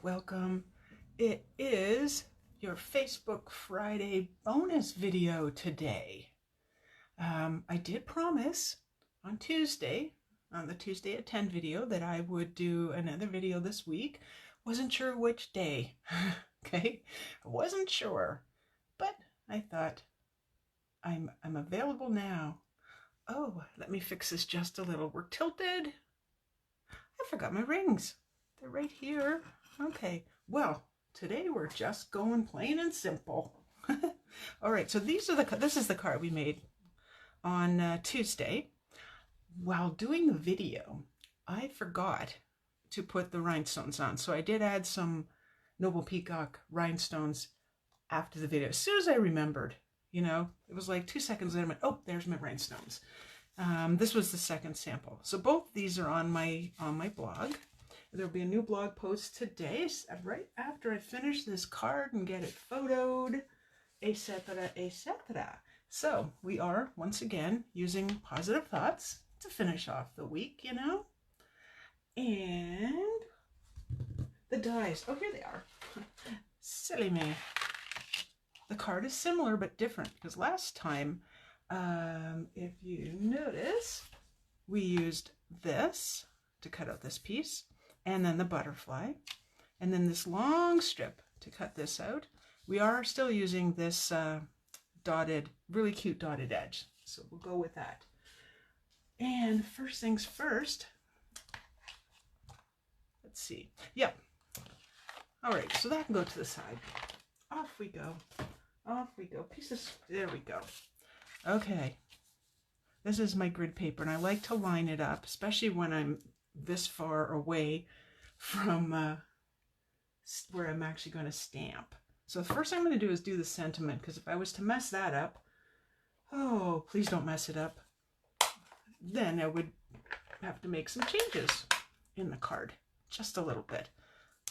welcome. It is your Facebook Friday bonus video today. I did promise on Tuesday, on the Tuesday at 10 video, that I would do another video this week. Wasn't sure which day, okay? I wasn't sure, but I thought I'm available now. Oh, let me fix this just a little. We're tilted. I forgot my rings. They're right here. Okay, well, today we're just going plain and simple. All right, so this is the card we made on Tuesday. While doing the video, I forgot to put the rhinestones on. So I did add some Noble Peacock rhinestones after the video. As soon as I remembered, you know, it was like 2 seconds later, I went, oh, there's my rhinestones. This was the second sample. So both these are on my blog. There'll be a new blog post today, right after I finish this card and get it photoed, etc., etc. So we are, once again, using positive thoughts to finish off the week, you know? And the dies. Oh, here they are. Silly me. The card is similar but different because last time, if you notice, we used this to cut out this piece, and then the butterfly, and then this long strip to cut this out. We are still using this dotted, really cute dotted edge, so we'll go with that. And first things first, let's see. Yep. All right, so that can go to the side. Off we go. Off we go. Pieces. There we go. Okay. This is my grid paper, and I like to line it up, especially when I'm this far away from where I'm actually going to stamp. So the first thing I'm going to do is do the sentiment, because if I was to mess that up, oh, please don't mess it up, then I would have to make some changes in the card, just a little bit.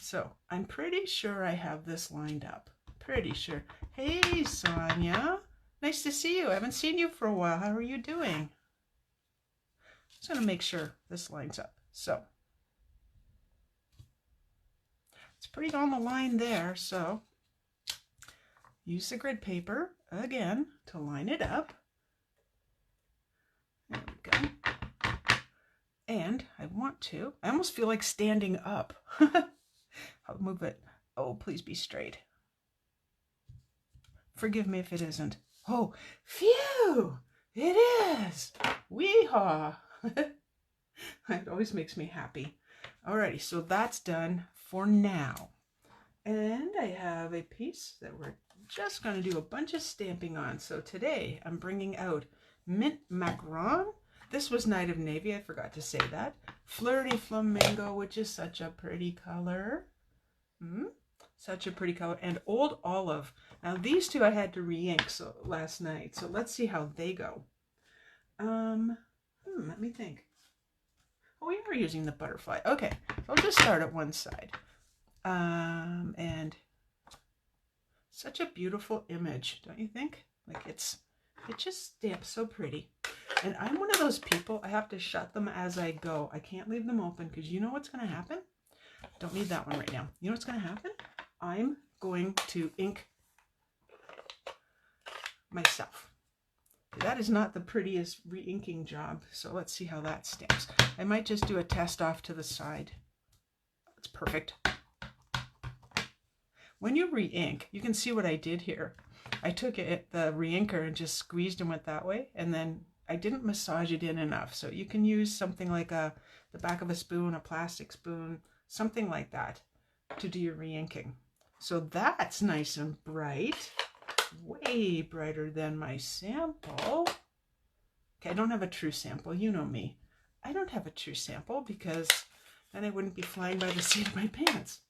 So I'm pretty sure I have this lined up. Pretty sure. Hey, Sonia. Nice to see you. I haven't seen you for a while. How are you doing? Just going to make sure this lines up. So it's pretty on the line there. So use the grid paper again to line it up. There we go. And I almost feel like standing up. I'll move it. Oh, please be straight. Forgive me if it isn't. Oh, phew! It is! Wee-haw! It always makes me happy. Alrighty, so that's done for now. And I have a piece that we're just going to do a bunch of stamping on. So today I'm bringing out Mint Macaron. This was Night of Navy, I forgot to say that. Flirty Flamingo, which is such a pretty color. Such a pretty color. And Old Olive. Now these two I had to re-ink last night, so let's see how they go. Let me think. Oh, we are using the butterfly. Okay, so I'll just start at one side. And such a beautiful image, don't you think? Like it just stamps so pretty. And I'm one of those people, I have to shut them as I go. I can't leave them open because you know what's going to happen? Don't need that one right now. You know what's going to happen? I'm going to ink myself. That is not the prettiest re-inking job, so let's see how that stamps. I might just do a test off to the side. That's perfect. When you re-ink, you can see what I did here. I took the re-inker and just squeezed and went that way, and then I didn't massage it in enough. So you can use something like the back of a spoon, a plastic spoon, something like that to do your re-inking. So that's nice and bright. Way brighter than my sample. Okay, I don't have a true sample. You know me. I don't have a true sample because then I wouldn't be flying by the seat of my pants.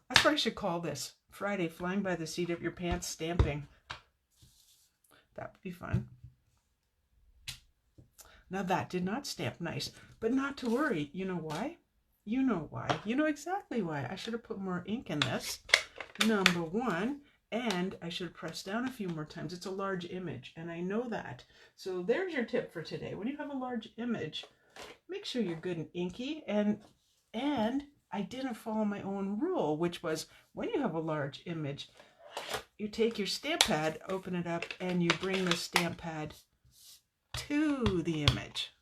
That's what I should call this. Friday, flying by the seat of your pants stamping. That would be fun. Now that did not stamp nice, but not to worry. You know why? You know why. You know exactly why. I should have put more ink in this. Number one. And I should press down a few more times. It's a large image, and I know that. So there's your tip for today. When you have a large image, make sure you're good and inky, and I didn't follow my own rule, which was when you have a large image, you take your stamp pad, open it up, and you bring the stamp pad to the image,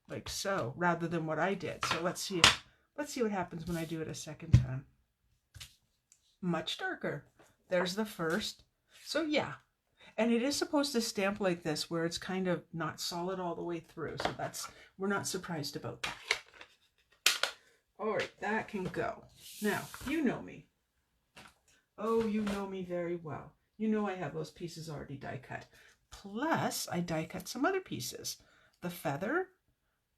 like so, rather than what I did. So let's see what happens when I do it a second time. Much darker. There's the first. So yeah, and it is supposed to stamp like this, where it's kind of not solid all the way through. So we're not surprised about that. All right, that can go. Now, you know me. Oh, you know me very well. You know I have those pieces already die cut. Plus, I die cut some other pieces. The feather,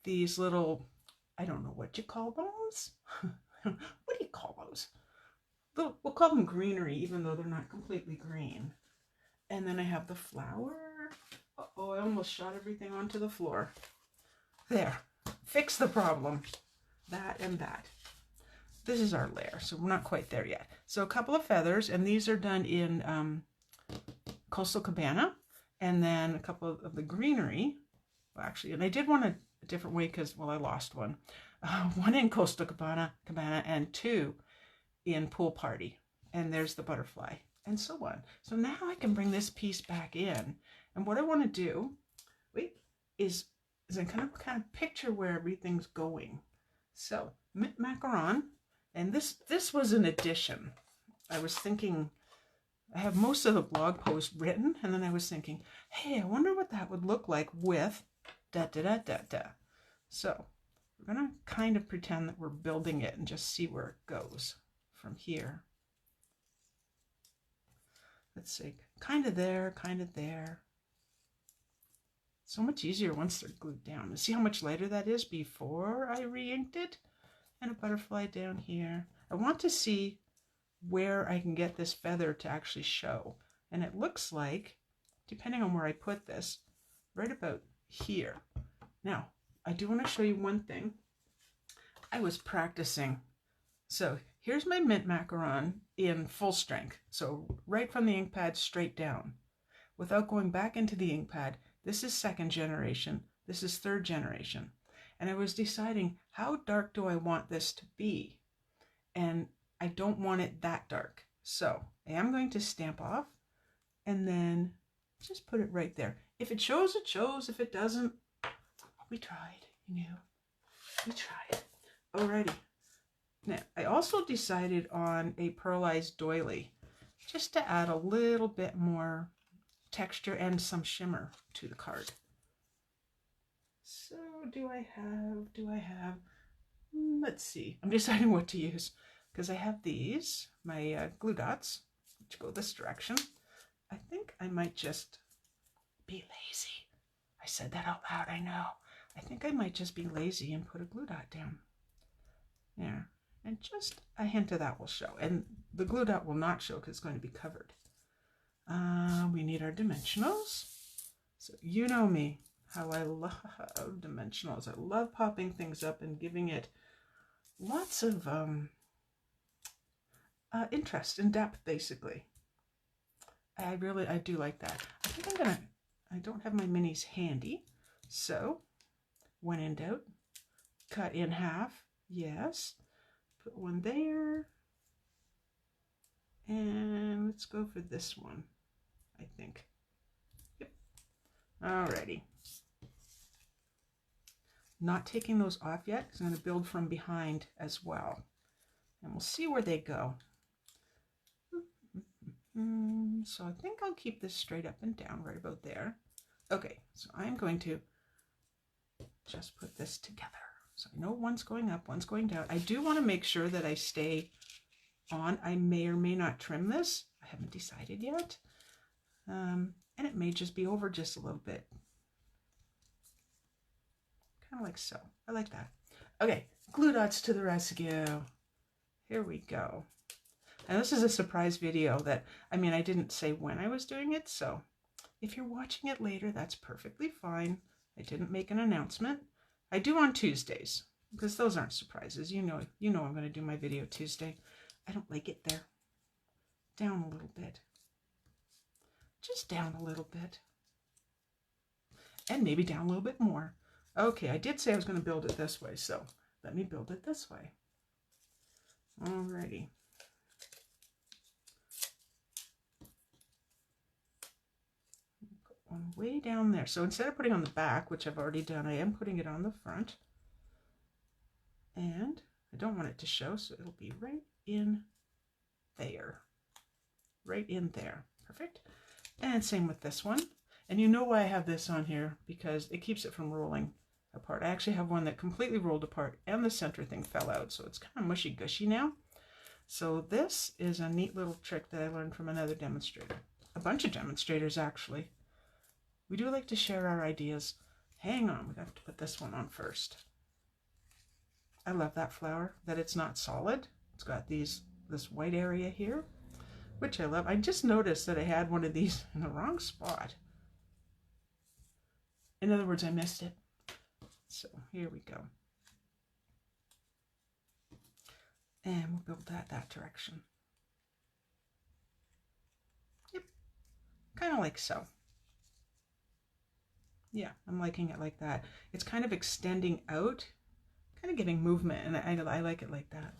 these little, I don't know what you call those. What do you call those? We'll call them greenery, even though they're not completely green. And then I have the flower. Uh-oh, I almost shot everything onto the floor. There, fix the problem. That and that. This is our layer, so we're not quite there yet. So a couple of feathers, and these are done in Coastal Cabana, and then a couple of the greenery. Well, actually, and I did one a different way because, well, I lost one. One in Coastal Cabana, and two in Pool Party. And there's the butterfly, and so on. So now I can bring this piece back in. And what I want to do, is I kind of picture where everything's going. So, macaron, and this was an addition. I was thinking, I have most of the blog post written, and then I was thinking, hey, I wonder what that would look like with da-da-da-da-da. So, we're going to kind of pretend that we're building it and just see where it goes from here. Let's see, kind of there, kind of there. So much easier once they're glued down. See how much lighter that is before I re-inked it? And a butterfly down here. I want to see where I can get this feather to actually show. And it looks like, depending on where I put this, right about here. Now, I do want to show you one thing. I was practicing. So here's my mint macaron in full strength. So right from the ink pad straight down. Without going back into the ink pad. This is second generation. This is third generation. And I was deciding, how dark do I want this to be? And I don't want it that dark. So I am going to stamp off and then just put it right there. If it shows, it shows. If it doesn't, we tried, you know. We tried. Alrighty. Now, I also decided on a pearlized doily, just to add a little bit more texture and some shimmer to the card. So do I have, let's see, I'm deciding what to use, because I have these, my glue dots, which go this direction. I think I might just be lazy. I said that out loud, I know. I think I might just be lazy and put a glue dot down there, and just a hint of that will show, and the glue dot will not show because it's going to be covered. We need our dimensionals. So you know me, how I love dimensionals. I love popping things up and giving it lots of interest and depth, basically. I do like that. I think I don't have my minis handy. So when in doubt, cut in half. Yes. Put one there. And let's go for this one, I think. Yep. Alrighty. Not taking those off yet, because I'm going to build from behind as well. And we'll see where they go. So I think I'll keep this straight up and down right about there. Okay, so I'm going to just put this together. So I know one's going up, one's going down. I do want to make sure that I stay on. I may or may not trim this. I haven't decided yet. And it may just be over just a little bit. Kind of like so. I like that. Okay, glue dots to the rescue. Here we go. And this is a surprise video that, I mean, I didn't say when I was doing it, so if you're watching it later, that's perfectly fine. I didn't make an announcement. I do on Tuesdays, because those aren't surprises. You know I'm going to do my video Tuesday. I don't like it there. Down a little bit. Just down a little bit. And maybe down a little bit more. Okay, I did say I was going to build it this way, so let me build it this way. Alrighty. Put one way down there. So instead of putting on the back, which I've already done, I am putting it on the front. And I don't want it to show, so it'll be right in there. Right in there. Perfect. And same with this one. And you know why I have this on here, because it keeps it from rolling apart. I actually have one that completely rolled apart and the center thing fell out, so it's kind of mushy gushy now. So this is a neat little trick that I learned from another demonstrator. A bunch of demonstrators, actually. We do like to share our ideas. Hang on, we have to put this one on first. I love that flower, that it's not solid. It's got this white area here, which I love. I just noticed that I had one of these in the wrong spot. In other words, I missed it. So here we go. And we'll build that direction. Yep, kind of like so. Yeah, I'm liking it like that. It's kind of extending out, kind of giving movement, and I like it like that.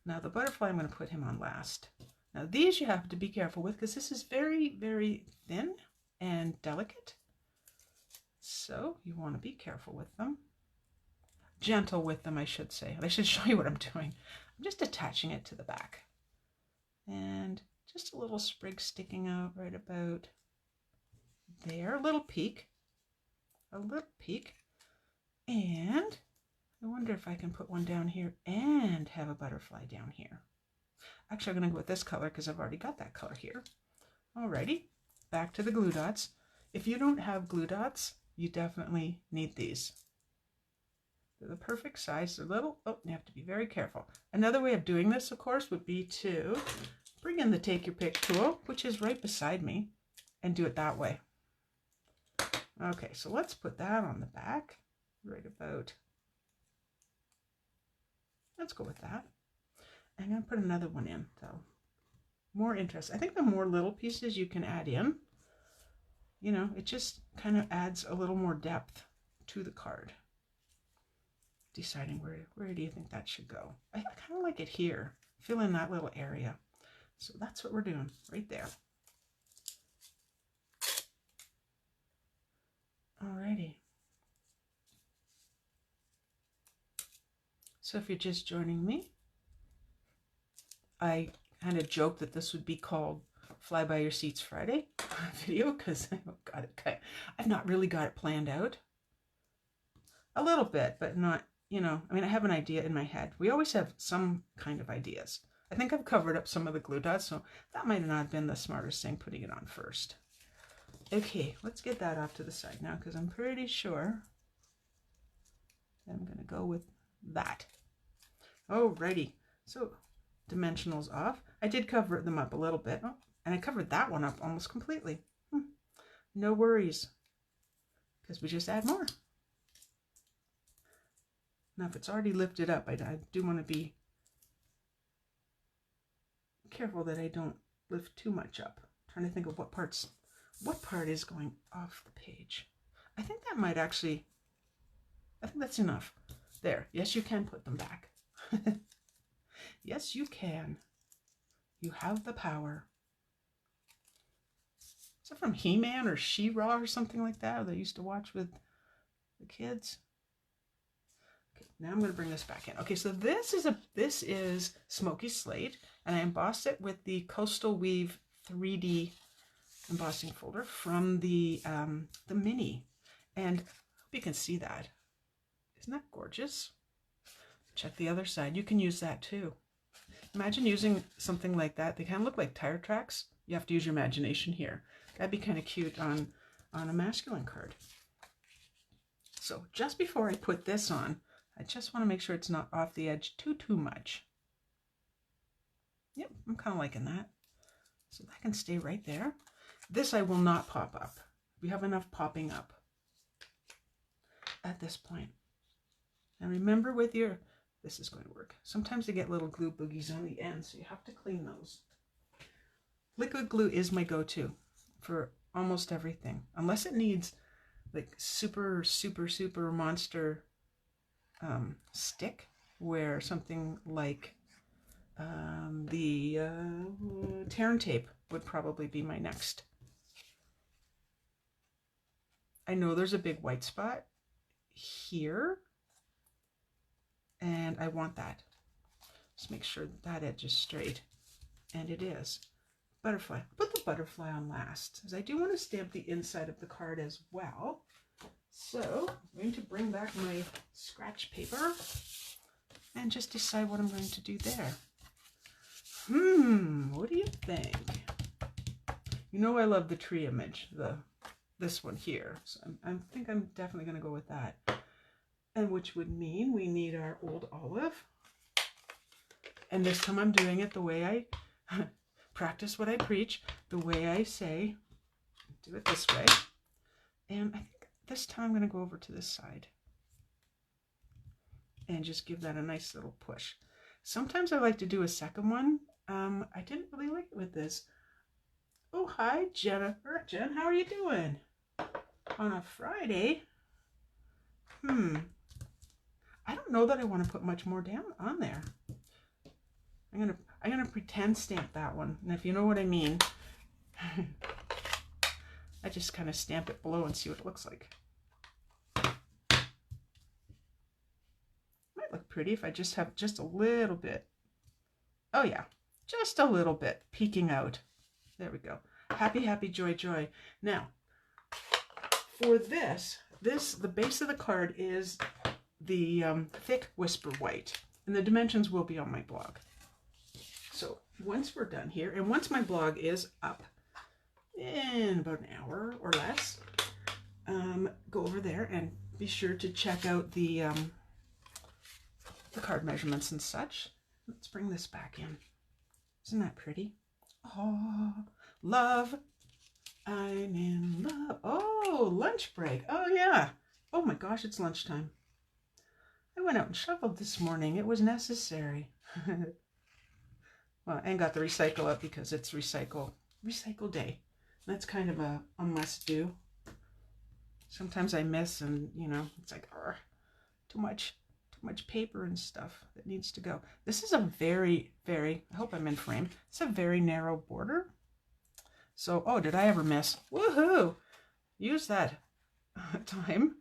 Now the butterfly, I'm going to put him on last. Now these you have to be careful with, because this is very, very thin and delicate. So you want to be careful with them. Gentle with them, I should say. I should show you what I'm doing. I'm just attaching it to the back. And just a little sprig sticking out right about there. A little peak. A little peak. And I wonder if I can put one down here and have a butterfly down here. Actually, I'm going to go with this color because I've already got that color here. Alrighty, back to the glue dots. If you don't have glue dots, you definitely need these. They're the perfect size. They're little. Oh, you have to be very careful. Another way of doing this, of course, would be to bring in the Take Your Pick tool, which is right beside me, and do it that way. Okay, so let's put that on the back, right about. Let's go with that. I'm going to put another one in, though. More interest. I think the more little pieces you can add in, you know, it just kind of adds a little more depth to the card. Deciding where do you think that should go? I kind of like it here. Fill in that little area. So that's what we're doing right there. Alrighty. So if you're just joining me, I kind of joked that this would be called Fly By Your Seats Friday video, because I've not really got it planned out. A little bit, but not, you know, I mean, I have an idea in my head. We always have some kind of ideas. I think I've covered up some of the glue dots, so that might not have been the smartest thing, putting it on first. Okay, let's get that off to the side now, because I'm pretty sure I'm going to go with that. Alrighty, so dimensionals off. I did cover them up a little bit, and I covered that one up almost completely. No worries, because we just add more. Now, if it's already lifted up, I do want to be careful that I don't lift too much up. I'm trying to think of what part is going off the page. I think that might actually, I think that's enough. There, yes, you can put them back. Yes, you can. You have the power. Is that from He-Man or She-Ra or something like that they used to watch with the kids? Okay, now I'm going to bring this back in. Okay, so this is Smoky Slate, and I embossed it with the Coastal Weave 3D embossing folder from the mini, and I hope you can see that. Isn't that gorgeous? Check the other side. You can use that too. Imagine using something like that. They kind of look like tire tracks. You have to use your imagination here. That'd be kind of cute on a masculine card. So just before I put this on, I just want to make sure it's not off the edge too much. Yep, I'm kind of liking that. So that can stay right there. This I will not pop up. We have enough popping up at this point. And remember with your, this is going to work. Sometimes they get little glue boogies on the end, so you have to clean those. Liquid glue is my go-to for almost everything, unless it needs like super monster stick, where something like The Tear tape would probably be my next. I know there's a big white spot here, and I want that. Just make sure that edge is straight, and it is. Butterfly. Put the butterfly on last, as I do want to stamp the inside of the card as well. So I'm going to bring back my scratch paper and just decide what I'm going to do there. What do you think? You know I love the tree image, this one here. So I think I'm definitely going to go with that. And which would mean we need our old olive. And this time I'm doing it the way I practice what I preach, the way I say, do it this way. And I think this time I'm going to go over to this side and just give that a nice little push. Sometimes I like to do a second one. I didn't really like it with this. Oh, hi, Jennifer. Jen, how are you doing? On a Friday? I don't know that I want to put much more down on there. I'm gonna pretend stamp that one. And if you know what I mean, I just kind of stamp it below and see what it looks like. Might look pretty if I just have just a little bit. Oh yeah, just a little bit peeking out. There we go. Happy, happy, joy, joy. Now, for this, the base of the card is the thick whisper white, and the dimensions will be on my blog. So once we're done here, and once my blog is up in about an hour or less, go over there and be sure to check out the card measurements and such. Let's bring this back in. Isn't that pretty? Oh, love. I'm in love. Oh, lunch break. Oh, yeah. Oh, my gosh, it's lunchtime. I went out and shoveled this morning. It was necessary. Well, and got the recycle up because it's recycle day. That's kind of a must do. Sometimes I miss, and you know, it's like too much paper and stuff that needs to go. This is a very, very, I hope I'm in frame. It's a very narrow border. So, oh, did I ever miss? Woohoo! Use that time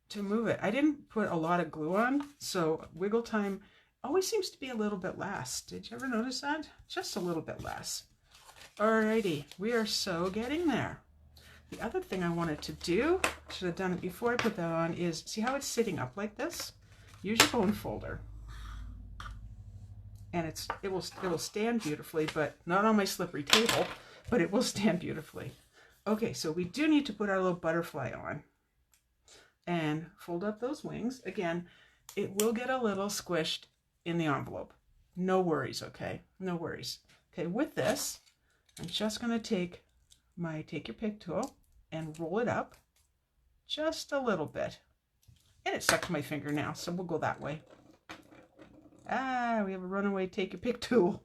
to move it. I didn't put a lot of glue on, so wiggle time always seems to be a little bit less. Did you ever notice that? Just a little bit less. Alrighty, we are so getting there. The other thing I wanted to do, should have done it before I put that on, is see how it's sitting up like this? Use your bone folder. And it will stand beautifully, but not on my slippery table, but it will stand beautifully. Okay, so we do need to put our little butterfly on. And fold up those wings. Again, it will get a little squished in the envelope. No worries, okay? No worries. Okay, with this, I'm just going to take my Take Your Pick tool and roll it up just a little bit. And it stuck to my finger now, so we'll go that way. Ah, we have a runaway Take Your Pick tool.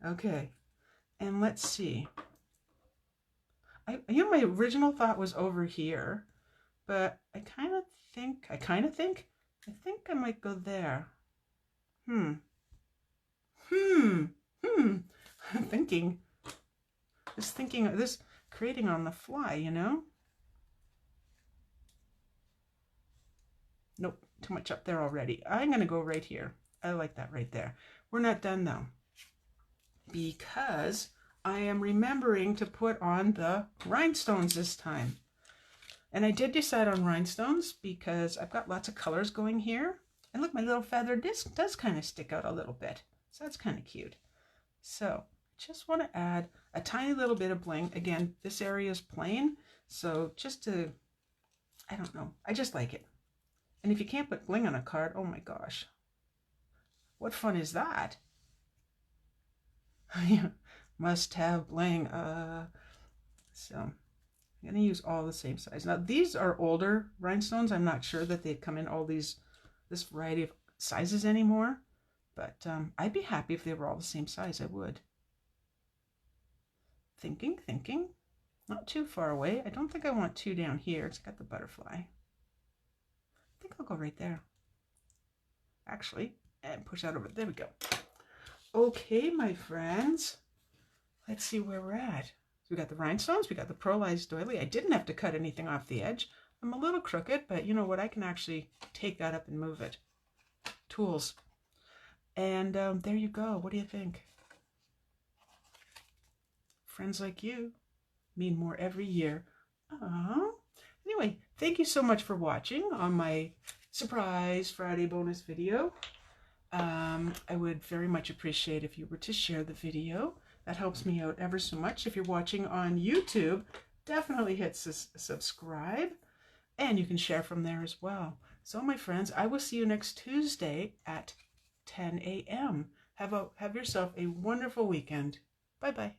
Okay, and let's see. You know, my original thought was over here, but I think I might go there. I'm thinking. Just thinking of this, creating on the fly, you know? Nope, too much up there already. I'm going to go right here. I like that right there. We're not done though, because I am remembering to put on the rhinestones this time. And I did decide on rhinestones because I've got lots of colors going here. And look, my little feather disc does kind of stick out a little bit. So that's kind of cute. So just want to add a tiny little bit of bling. Again, this area is plain, so just to, I don't know, I just like it. And if you can't put bling on a card, oh my gosh, what fun is that? Must have bling. So I'm going to use all the same size. Now these are older rhinestones. I'm not sure that they come in all this variety of sizes anymore, but I'd be happy if they were all the same size. I would. Thinking, not too far away. I don't think I want two down here. It's got the butterfly. I think I'll go right there. Actually, and push that over. There we go. Okay, my friends, let's see where we're at. So we got the rhinestones, we got the pearlized doily. I didn't have to cut anything off the edge. I'm a little crooked, but you know what? I can actually take that up and move it. Tools. And there you go. What do you think? Friends like you mean more every year. Aww. Anyway, thank you so much for watching on my surprise Friday bonus video. I would very much appreciate if you were to share the video. That helps me out ever so much. If you're watching on YouTube, definitely hit subscribe, and you can share from there as well. So my friends, I will see you next Tuesday at 10 a.m. Have yourself a wonderful weekend. Bye-bye.